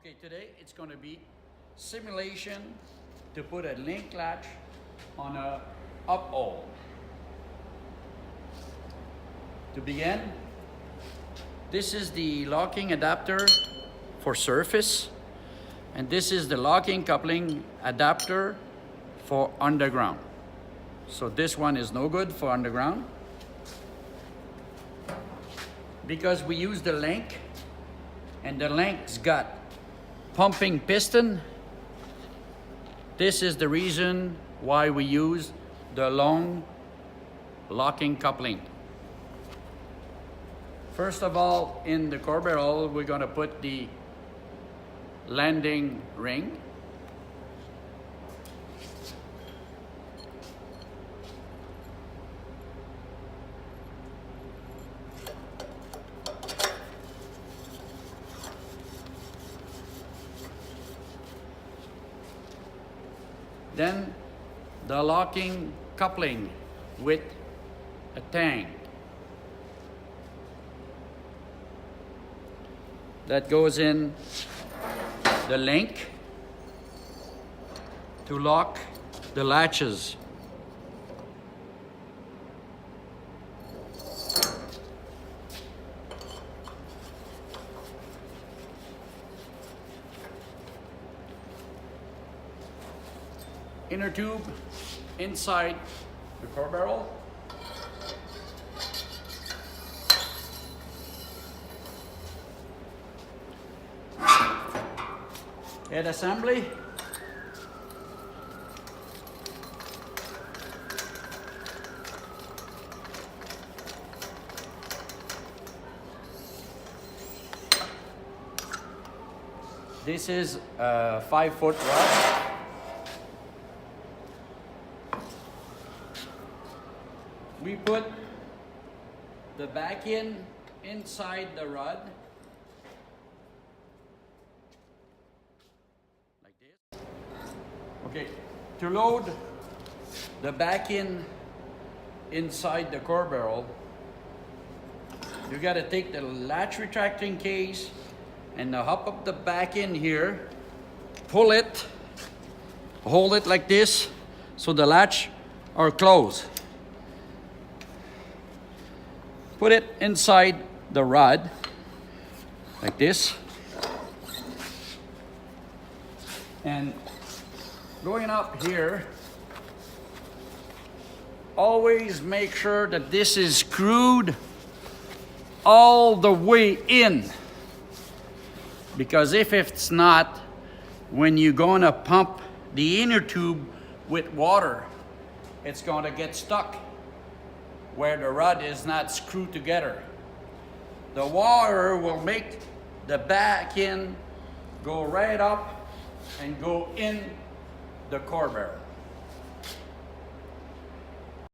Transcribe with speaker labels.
Speaker 1: Okay, today it's going to be simulation to put a link latch on a up hole. To begin, this is the locking adapter for surface, and this is the locking coupling adapter for underground. So this one is no good for underground because we use the link, and the link's got pumping piston. This is the reason why we use the long locking coupling. First of all, in the core barrel, we're going to put the landing ring. Then the locking coupling with a tang. That goes in the link to lock the latches. Inner tube inside the core barrel. Head assembly. This is a 5-foot rod. We put the back end inside the rod like this. Okay, to load the back end inside the core barrel, you got to take the latch retracting case and hop up the back end here, pull it, hold it like this so the latch are closed. Put it inside the rod, like this. And going up here, always make sure that this is screwed all the way in. Because if it's not, when you're gonna pump the inner tube with water, it's gonna get stuck where the rod is not screwed together. The water will make the back end go right up and go in the core barrel.